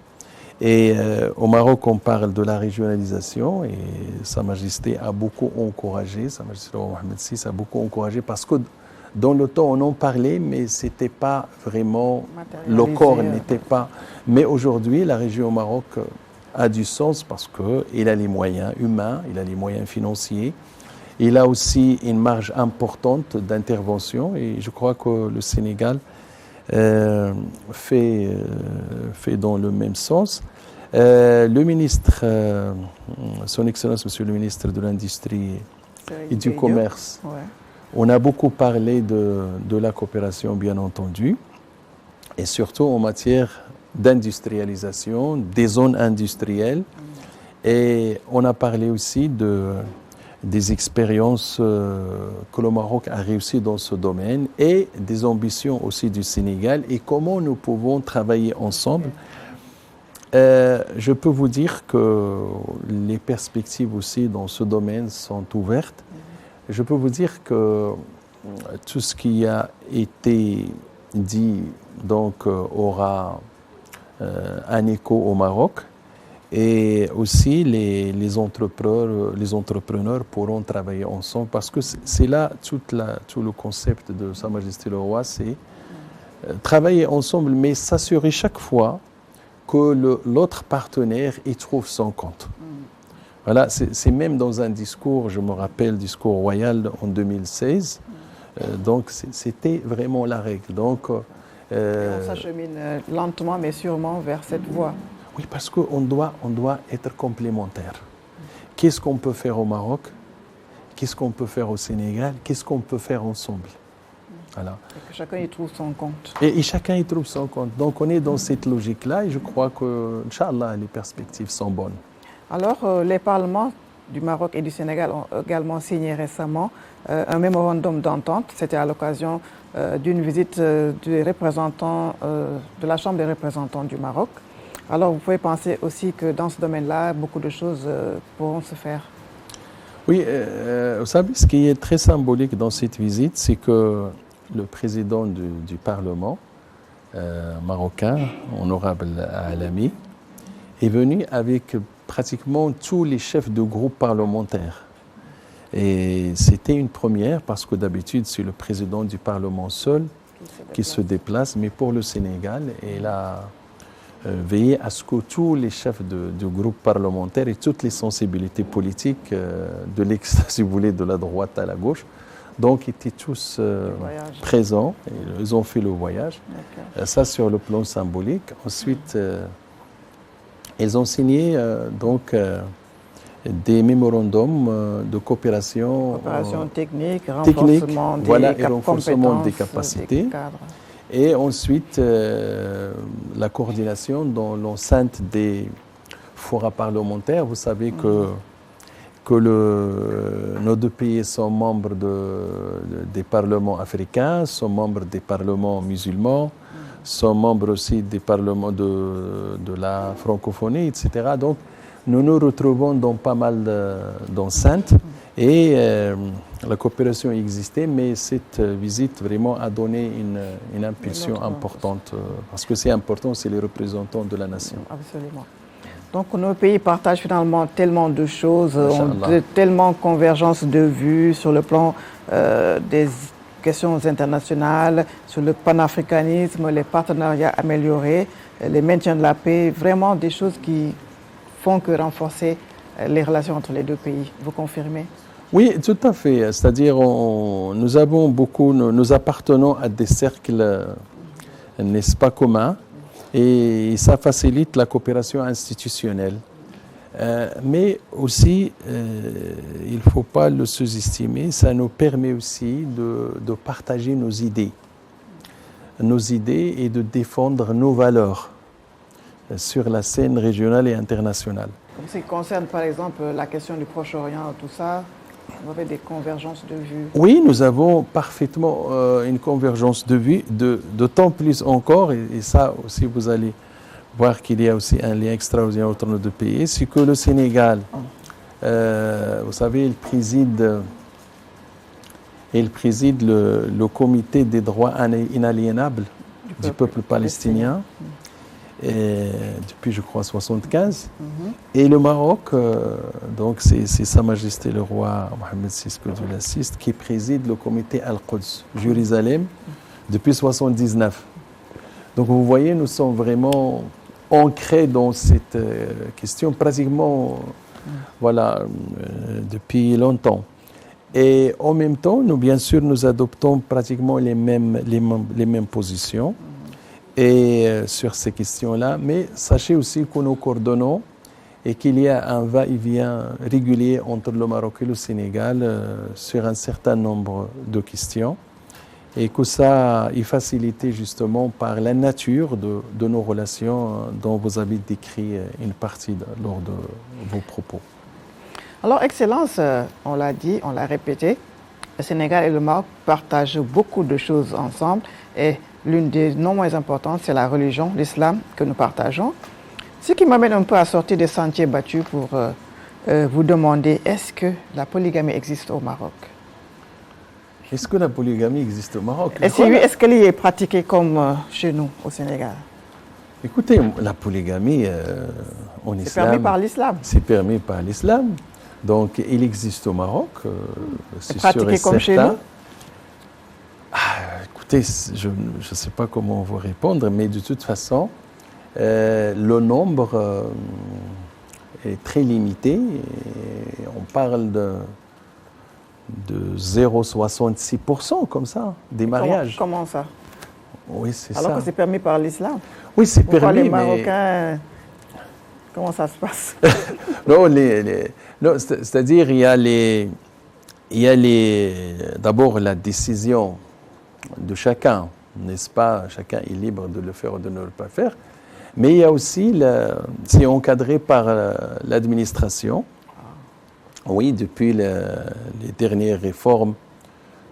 Et au Maroc, on parle de la régionalisation, et Sa Majesté a beaucoup encouragé, Sa Majesté Mohamed VI a beaucoup encouragé, parce que dans le temps, on en parlait, mais ce n'était pas vraiment, le corps n'était pas. Mais aujourd'hui, la région au Maroc a du sens, parce qu'il a les moyens humains, il a les moyens financiers, il a aussi une marge importante d'intervention, et je crois que le Sénégal fait dans le même sens. Le ministre, son Excellence, Monsieur le ministre de l'Industrie et du Commerce, on a beaucoup parlé de la coopération, bien entendu, et surtout en matière d'industrialisation, des zones industrielles, et on a parlé aussi des expériences que le Maroc a réussi dans ce domaine, et des ambitions aussi du Sénégal, et comment nous pouvons travailler ensemble. Je peux vous dire que les perspectives aussi dans ce domaine sont ouvertes. Je peux vous dire que tout ce qui a été dit donc aura un écho au Maroc. Et aussi, les entrepreneurs pourront travailler ensemble, parce que c'est là tout le concept de Sa Majesté le Roi, c'est travailler ensemble, mais s'assurer chaque fois que l'autre partenaire y trouve son compte. Voilà, c'est même dans un discours, je me rappelle, discours royal en 2016. Donc, c'était vraiment la règle. Donc, on s'achemine lentement, mais sûrement vers cette voie. Oui, parce qu'on doit être complémentaires. Qu'est-ce qu'on peut faire au Maroc? Qu'est-ce qu'on peut faire au Sénégal? Qu'est-ce qu'on peut faire ensemble? Voilà. Et que chacun y trouve son compte. Et chacun y trouve son compte. Donc, on est dans cette logique-là et je crois que, Inch'Allah, les perspectives sont bonnes. Alors, les parlements du Maroc et du Sénégal ont également signé récemment un mémorandum d'entente. C'était à l'occasion d'une visite des représentants de la Chambre des représentants du Maroc. Alors, vous pouvez penser aussi que dans ce domaine-là, beaucoup de choses pourront se faire. Oui, vous savez, ce qui est très symbolique dans cette visite, c'est que le président du Parlement marocain, honorable Alami, est venu avec pratiquement tous les chefs de groupes parlementaires. Et c'était une première parce que d'habitude, c'est le président du Parlement seul qui se déplace. Mais pour le Sénégal, il a veillé à ce que tous les chefs de groupes parlementaires et toutes les sensibilités politiques de l'extrême, si vous voulez, de la droite à la gauche, donc étaient tous présents. Ils ont fait le voyage. Ça, sur le plan symbolique. Ensuite, ils ont signé des mémorandums de coopération technique, renforcement, renforcement des capacités. Et ensuite, la coordination dans l'enceinte des forats parlementaires. Vous savez que nos deux pays sont membres des parlements africains, sont membres des parlements musulmans, sont membres aussi des parlements de la francophonie, etc. Donc, nous nous retrouvons dans pas mal d'enceintes et la coopération existait, mais cette visite vraiment a donné une impulsion importante parce que c'est important, c'est les représentants de la nation. Absolument. Donc nos pays partagent finalement tellement de choses, ont tellement de convergence de vues sur le plan des questions internationales, sur le panafricanisme, les partenariats améliorés, les maintiens de la paix, vraiment des choses qui font que renforcer les relations entre les deux pays. Vous confirmez? Oui, tout à fait. C'est-à-dire, nous appartenons à des cercles, n'est-ce pas, communs, et ça facilite la coopération institutionnelle. Mais aussi, il ne faut pas le sous-estimer, ça nous permet aussi de partager nos idées et de défendre nos valeurs sur la scène régionale et internationale. En ce qui concerne par exemple la question du Proche-Orient, tout ça, vous avez des convergences de vues? Oui, nous avons parfaitement une convergence de vues, d'autant plus encore, et ça aussi vous allez voir qu'il y a aussi un lien extraordinaire entre nos deux pays, c'est que le Sénégal, vous savez, il préside le comité des droits inaliénables du peuple palestinien. Depuis, je crois, 1975. Et le Maroc, donc c'est Sa Majesté le roi Mohamed VI qui préside le comité Al-Quds, Jérusalem, depuis 1979. Donc vous voyez, nous sommes vraiment ancrés dans cette question pratiquement depuis longtemps. Et en même temps, bien sûr, nous adoptons pratiquement les mêmes positions. Et sur ces questions-là, mais sachez aussi que nous coordonnons et qu'il y a un va-et-vient régulier entre le Maroc et le Sénégal sur un certain nombre de questions et que ça est facilité justement par la nature de nos relations dont vous avez décrit une partie lors de vos propos. Alors, Excellence, on l'a dit, on l'a répété, le Sénégal et le Maroc partagent beaucoup de choses ensemble et l'une des non moins importantes, c'est la religion, l'islam, que nous partageons. Ce qui m'amène un peu à sortir des sentiers battus pour vous demander, est-ce que la polygamie existe au Maroc? Est-ce que la polygamie existe au Maroc? Et si oui, est-ce qu'elle y est pratiquée comme chez nous, au Sénégal? Écoutez, la polygamie en islam... C'est permis par l'islam? C'est permis par l'islam. Donc, il existe au Maroc, c'est sûr et certain. Pratiqué comme chez nous? Écoutez, je ne sais pas comment vous répondre, mais de toute façon, le nombre est très limité. Et on parle de 0,66% comme ça, des mariages. Comment ça? Oui, c'est ça. Alors que c'est permis par l'islam. Oui, c'est Pourquoi permis, les mais... Marocains, comment ça se passe? Non, non, c'est-à-dire d'abord la décision de chacun, n'est-ce pas? Chacun est libre de le faire ou de ne pas faire. Mais il y a aussi, c'est encadré par l'administration. Oui, depuis les dernières réformes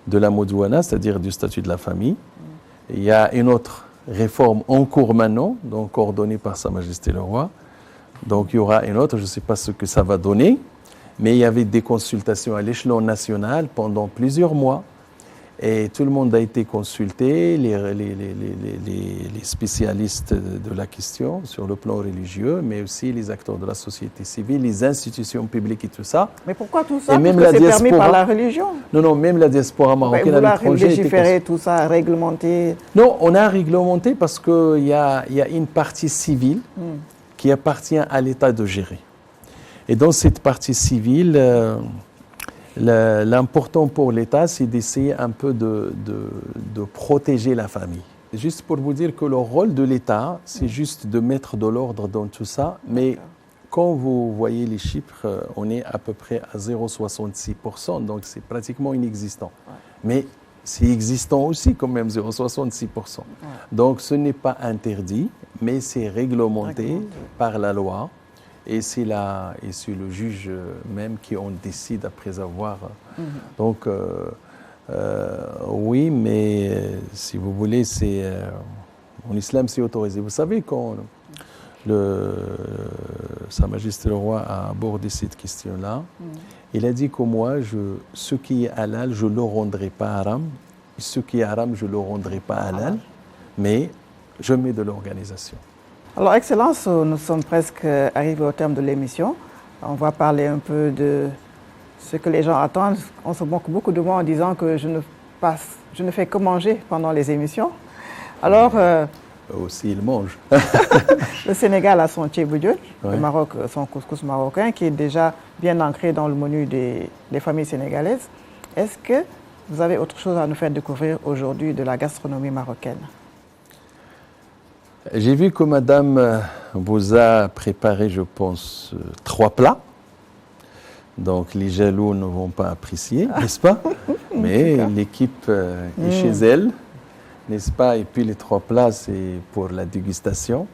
de la Modouana, c'est-à-dire du statut de la famille. Il y a une autre réforme en cours maintenant, donc coordonnée par Sa Majesté le Roi. Donc il y aura une autre, je ne sais pas ce que ça va donner, mais il y avait des consultations à l'échelon national pendant plusieurs mois. Et tout le monde a été consulté, les spécialistes de la question sur le plan religieux, mais aussi les acteurs de la société civile, les institutions publiques et tout ça. Mais pourquoi tout ça? Et même parce la que c'est diaspora, permis par la religion. Non, même la diaspora marocaine à l'étranger. Vous légiférer tout ça, réglementer? Non, on a réglementé parce qu'il y a une partie civile qui appartient à l'État de gérer. Et dans cette partie civile, l'important pour l'État, c'est d'essayer un peu de protéger la famille. Juste pour vous dire que le rôle de l'État, c'est juste de mettre de l'ordre dans tout ça. Mais quand vous voyez les chiffres, on est à peu près à 0,66%, donc c'est pratiquement inexistant. Ouais. Mais c'est existant aussi quand même, 0,66%. Ouais. Donc ce n'est pas interdit, mais c'est réglementé par la loi. Et c'est le juge même qui en décide après avoir. Donc, oui, mais si vous voulez, en islam, c'est autorisé. Vous savez, quand Sa Majesté le Roi a abordé cette question-là, il a dit que moi, ce qui est halal, je ne le rendrai pas haram. Et ce qui est haram, je ne le rendrai pas halal. Mais je mets de l'organisation. Alors, Excellence, nous sommes presque arrivés au terme de l'émission. On va parler un peu de ce que les gens attendent. On se moque beaucoup de moi en disant que je ne fais que manger pendant les émissions. Alors... aussi, ils mangent. Le Sénégal a son tchéboudiou, le Maroc son couscous marocain, qui est déjà bien ancré dans le menu des familles sénégalaises. Est-ce que vous avez autre chose à nous faire découvrir aujourd'hui de la gastronomie marocaine? J'ai vu que Madame vous a préparé, je pense, 3 plats. Donc les jaloux ne vont pas apprécier, n'est-ce pas? Mais l'équipe est chez elle, n'est-ce pas? Et puis les 3 plats, c'est pour la dégustation.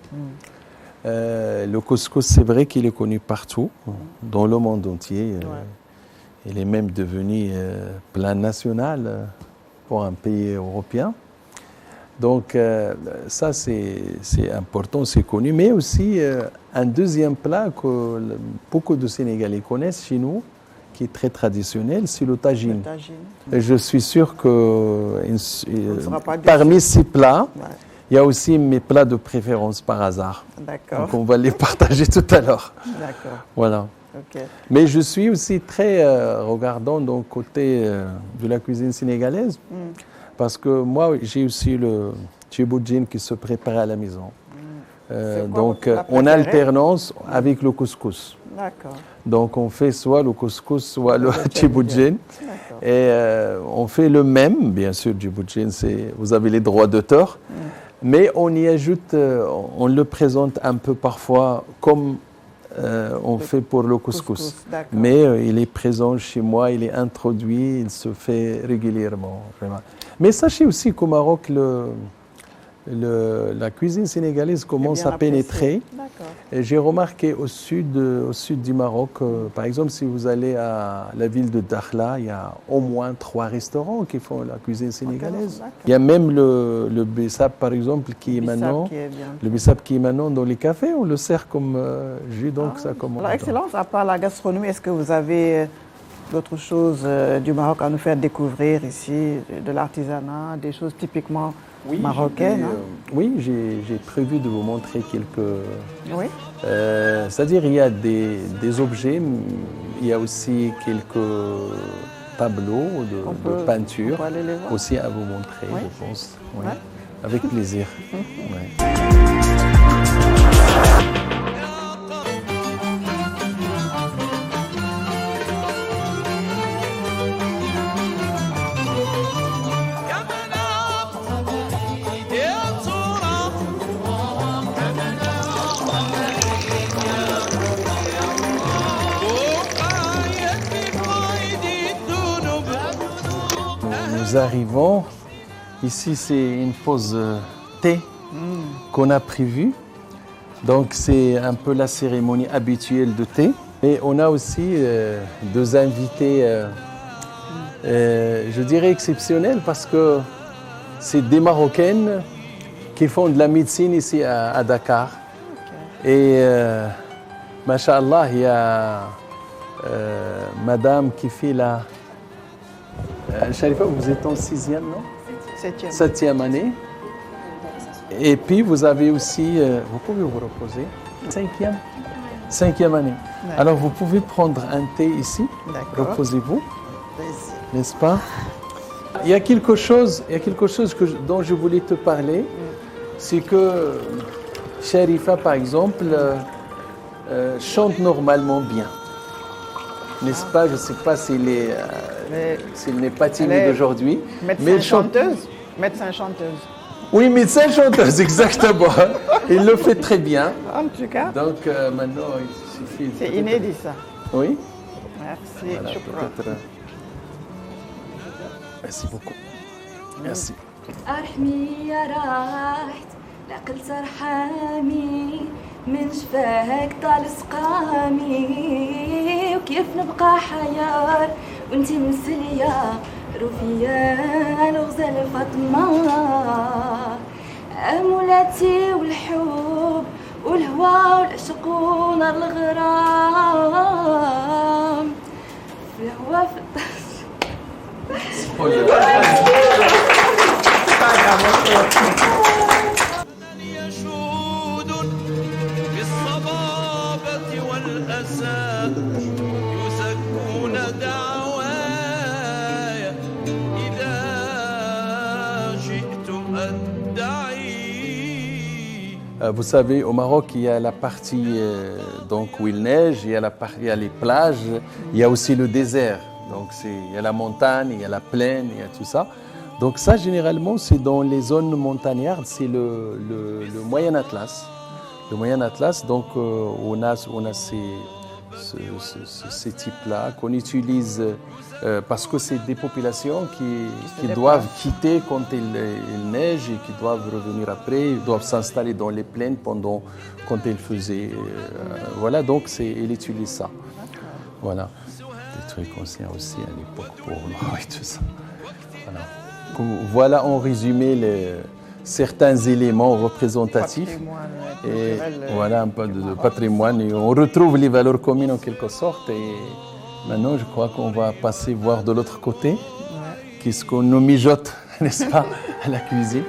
Le couscous, c'est vrai qu'il est connu partout, dans le monde entier. Il est même devenu plat national pour un pays européen. Donc ça, c'est important, c'est connu. Mais aussi, un deuxième plat que beaucoup de Sénégalais connaissent chez nous, qui est très traditionnel, c'est le tagine. Et je suis sûr que parmi ces plats, il y a aussi mes plats de préférence par hasard. D'accord. Donc on va les partager tout à l'heure. D'accord. Voilà. Okay. Mais je suis aussi très regardant donc côté de la cuisine sénégalaise. Parce que moi, j'ai aussi le tchéboudienne qui se prépare à la maison. Donc, en alternance avec le couscous. D'accord. Donc, on fait soit le couscous, soit le tchéboudienne. Et on fait le même, bien sûr, tchéboudienne, vous avez les droits d'auteur. Mais on y ajoute, on le présente un peu parfois comme on fait pour le couscous. Mais il est présent chez moi, il est introduit, il se fait régulièrement. Vraiment. Mais sachez aussi qu'au Maroc, la cuisine sénégalaise commence à pénétrer. J'ai remarqué au sud du Maroc, par exemple, si vous allez à la ville de Dakhla, il y a au moins 3 restaurants qui font la cuisine sénégalaise. Il y a même le bissap, par exemple, qui est maintenant dans les cafés. On le sert comme jus, donc ça commence. Alors, Excellence, à part la gastronomie, est-ce que vous avez d'autres choses du Maroc à nous faire découvrir ici, de l'artisanat, des choses typiquement marocaines? Oui, j'ai prévu de vous montrer quelques... Oui. C'est-à-dire il y a des objets, il y a aussi quelques tableaux, de peinture on peut aller les voir. aussi à vous montrer, Oui. je pense. Oui. Ouais. Avec plaisir. Ouais. Nous arrivons. Ici, c'est une pause thé qu'on a prévue. Donc, c'est un peu la cérémonie habituelle de thé. Et on a aussi deux invités, je dirais exceptionnels, parce que c'est des Marocaines qui font de la médecine ici à Dakar. Et, Masha'Allah, il y a madame qui fait la... Sharifa, vous êtes en 6e, non? 7e. 7e année. Et puis, vous avez aussi, vous pouvez vous reposer, 5e année. D'accord. Alors, vous pouvez prendre un thé ici, D'accord. reposez-vous, Vas-y. n'est-ce pas? Il y a quelque chose dont je voulais te parler, c'est que Sharifa, par exemple, chante normalement bien. N'est-ce pas? Je ne sais pas s'il n'est pas timide elle est aujourd'hui. Médecin elle chante. chanteuse. Médecin chanteuse. Oui, médecin chanteuse, exactement. Il le fait très bien. En tout cas, Donc maintenant, il suffit. c'est inédit ça. Oui. Merci. Voilà, Choukran. peut-être. Merci beaucoup. Merci. أرحمي يا راحت العقل سرحامي من شفاك طال سقامي وكيف نبقى حيار وانتي مسلية رفيا الغزال فاطمة أمولاتي والحب والهوى والعشق ونار الغرام في الهوى في الطاس يشود بالصبابة والأسى يزكون دعواي إذا جئت أدعي. Vous savez, au Maroc, il y a la partie donc, où il neige, il y a les plages, il y a aussi le désert. Donc il y a la montagne, il y a la plaine, il y a tout ça. Donc ça, généralement, c'est dans les zones montagnardes, c'est le Moyen Atlas. Le Moyen Atlas, donc on a ces types-là qu'on utilise parce que c'est des populations qui doivent quitter quand il neige et qui doivent revenir après, ils doivent s'installer dans les plaines quand il faisait. Voilà, donc il utilise ça. Voilà. Des trucs anciens aussi à l'époque pour l'eau et tout ça. Voilà. Voilà en résumé certains éléments représentatifs. Et voilà un peu de patrimoine. Et on retrouve les valeurs communes en quelque sorte. Et maintenant, je crois qu'on va passer voir de l'autre côté, qu'est-ce qu'on nous mijote, n'est-ce pas, à la cuisine.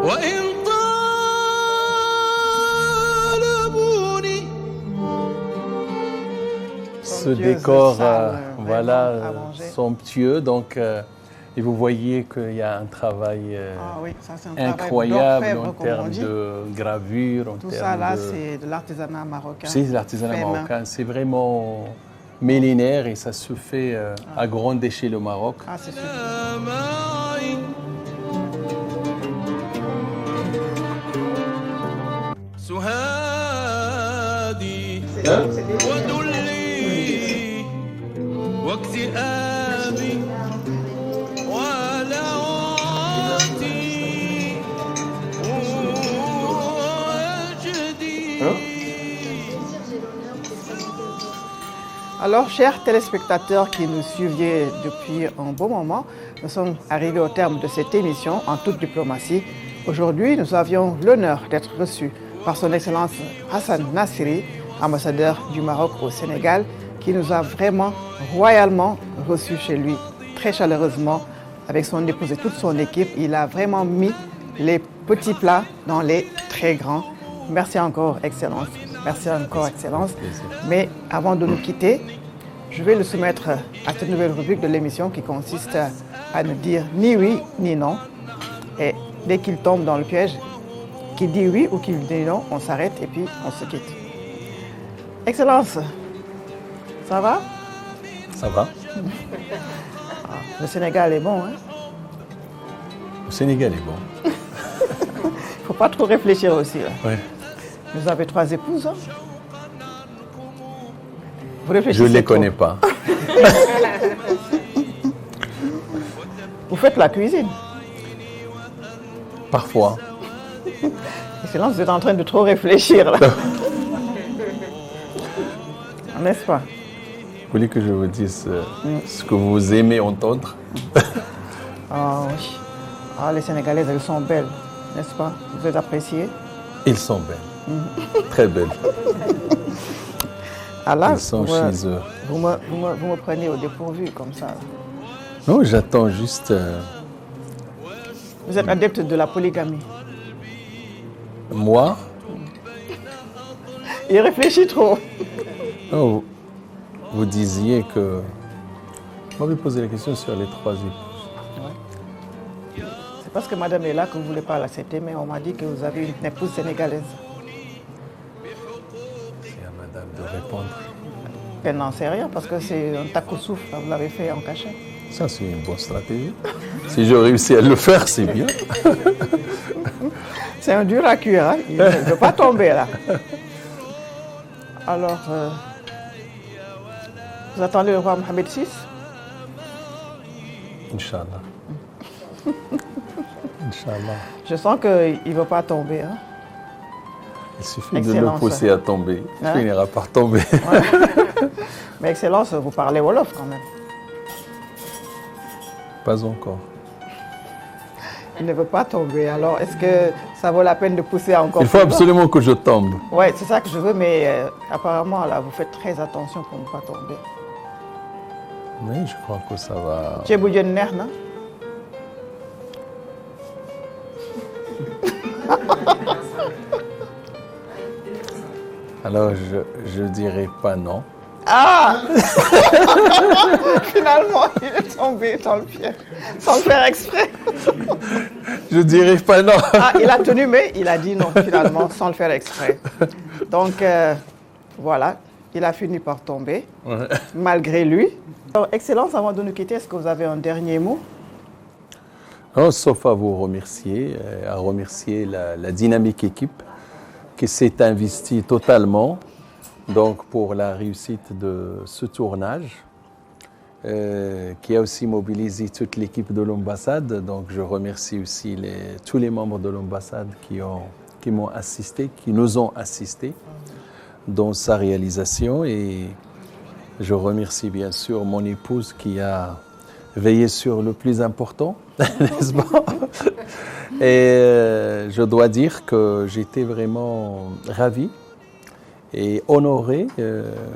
وإن طالبوني. Ce décor, voilà, à manger. somptueux. Donc, et vous voyez qu'il y a un travail Oui, ça, c'est un travail incroyable d'orfèvre, en comme on termes dit. de gravure, en Tout ça termes là, de... c'est de l'artisanat marocain. C'est l'artisanat Fait main. marocain, c'est vraiment millénaire et ça se fait à grande échelle au Maroc. Ah, c'est super. معي سهادي وذلي واكتئابي ولواتي وجدي Alors, chers téléspectateurs qui nous suiviez depuis un bon moment, nous sommes arrivés au terme de cette émission en toute diplomatie. Aujourd'hui, nous avions l'honneur d'être reçus par son Excellence Hassan Nassiri, ambassadeur du Maroc au Sénégal, qui nous a vraiment royalement reçus chez lui, très chaleureusement, avec son épouse et toute son équipe. Il a vraiment mis les petits plats dans les très grands. Merci encore, Excellence. Merci encore, Excellence. Mais avant de nous quitter, je vais le soumettre à cette nouvelle rubrique de l'émission qui consiste à ne dire ni oui ni non. Et dès qu'il tombe dans le piège, qu'il dit oui ou qu'il dit non, on s'arrête et puis on se quitte. Excellence, ça va? Ça va? Le Sénégal est bon, hein? Le Sénégal est bon. Il ne faut pas trop réfléchir aussi, là. Ouais. Vous avez 3 épouses, hein? Vous Je réfléchissez ne les trop. connais pas. Vous faites la cuisine. Parfois. Excellence, vous êtes en train de trop réfléchir, là. N'est-ce pas? Vous voulez que je vous dise ce que vous aimez entendre? Ah oui. Ah, les Sénégalaises, elles sont belles, n'est-ce pas? Vous êtes appréciées? Ils sont belles. Très belles. Ah là, Ils sont vous, chez eux. vous me prenez au dépourvu comme ça. Là. Non, j'attends juste... Vous êtes adepte de la polygamie. moi. Il réfléchit trop. Oh, vous disiez que... Vous m'avez posé la question sur les 3 épouses. C'est parce que madame est là que vous voulez pas l'accepter, mais on m'a dit que vous avez une épouse sénégalaise. C'est à madame de répondre. Elle n'en sait rien parce que c'est un taco-souffle, vous l'avez fait en cachet. Ça, c'est une bonne stratégie. Si je réussis à le faire, c'est bien. C'est un dur à cuire, hein? Il ne veut pas tomber là. Alors, vous attendez le roi Mohamed VI? Inch'Allah. Inch'Allah. Je sens qu'il ne veut pas tomber. Hein? Il suffit de Excellent, le pousser ça. à tomber. Il Hein? finira par tomber. Mais Excellence, vous parlez Wolof quand même. Pas encore. Il ne veut pas tomber. Alors, est-ce que ça vaut la peine de pousser encore Il faut plus bas? absolument que je tombe. Oui, c'est ça que je veux, mais apparemment, là, vous faites très attention pour ne pas tomber. Oui, je crois que ça va. Ceebu jën neex na? Alors, je dirais pas non. Ah Finalement, il est tombé dans le piège, sans le faire exprès. Je dirais pas non. Ah, il a tenu, mais il a dit non, finalement, sans le faire exprès. Donc, voilà, il a fini par tomber, malgré lui. Alors, Excellence, avant de nous quitter, est-ce que vous avez un dernier mot? Non, sauf à vous remercier, à remercier la dynamique équipe qui s'est investie totalement donc, pour la réussite de ce tournage, qui a aussi mobilisé toute l'équipe de l'ambassade. Donc je remercie aussi tous les membres de l'ambassade qui m'ont assisté, qui nous ont assistés dans sa réalisation. Et je remercie bien sûr mon épouse qui a veillé sur le plus important, n'est-ce pas? Et je dois dire que j'étais vraiment ravi et honoré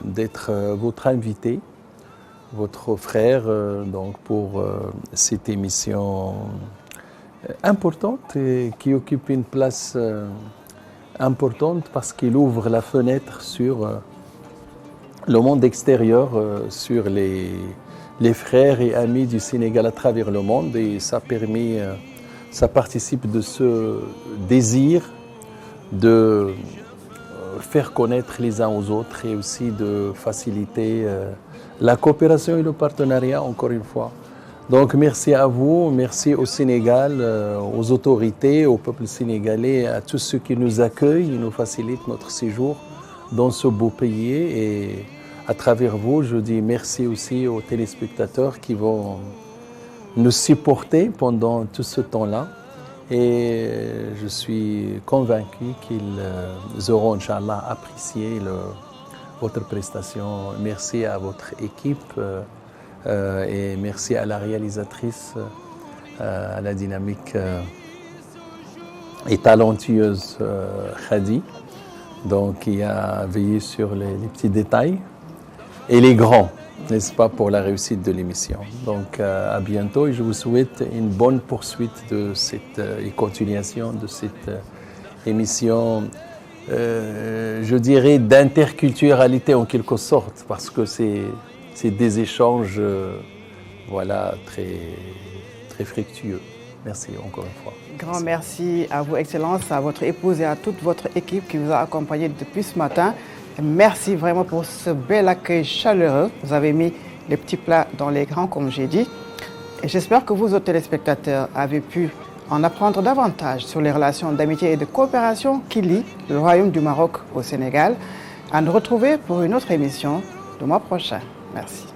d'être votre invité, votre frère, donc pour cette émission importante et qui occupe une place importante parce qu'il ouvre la fenêtre sur le monde extérieur, sur les frères et amis du Sénégal à travers le monde, et ça permet, ça participe de ce désir de faire connaître les uns aux autres et aussi de faciliter la coopération et le partenariat, encore une fois. Donc merci à vous, merci au Sénégal, aux autorités, au peuple sénégalais, à tous ceux qui nous accueillent et nous facilitent notre séjour dans ce beau pays. Et à travers vous, je dis merci aussi aux téléspectateurs qui vont nous supporter pendant tout ce temps-là. Et je suis convaincu qu'ils auront, Inch'Allah, apprécié votre prestation. Merci à votre équipe et merci à la réalisatrice, à la dynamique et talentueuse Khadi, donc qui a veillé sur les petits détails et les grands, n'est-ce pas, pour la réussite de l'émission. Donc à bientôt et je vous souhaite une bonne poursuite de cette et continuation de cette émission, je dirais d'interculturalité en quelque sorte, parce que c'est des échanges voilà, très fructueux. Merci encore une fois. Grand merci à vous, Excellence, à votre épouse et à toute votre équipe qui vous a accompagné depuis ce matin. Merci vraiment pour ce bel accueil chaleureux. Vous avez mis les petits plats dans les grands, comme j'ai dit. Et j'espère que vous, autres téléspectateurs, avez pu en apprendre davantage sur les relations d'amitié et de coopération qui lient le Royaume du Maroc au Sénégal. À nous retrouver pour une autre émission le mois prochain. Merci.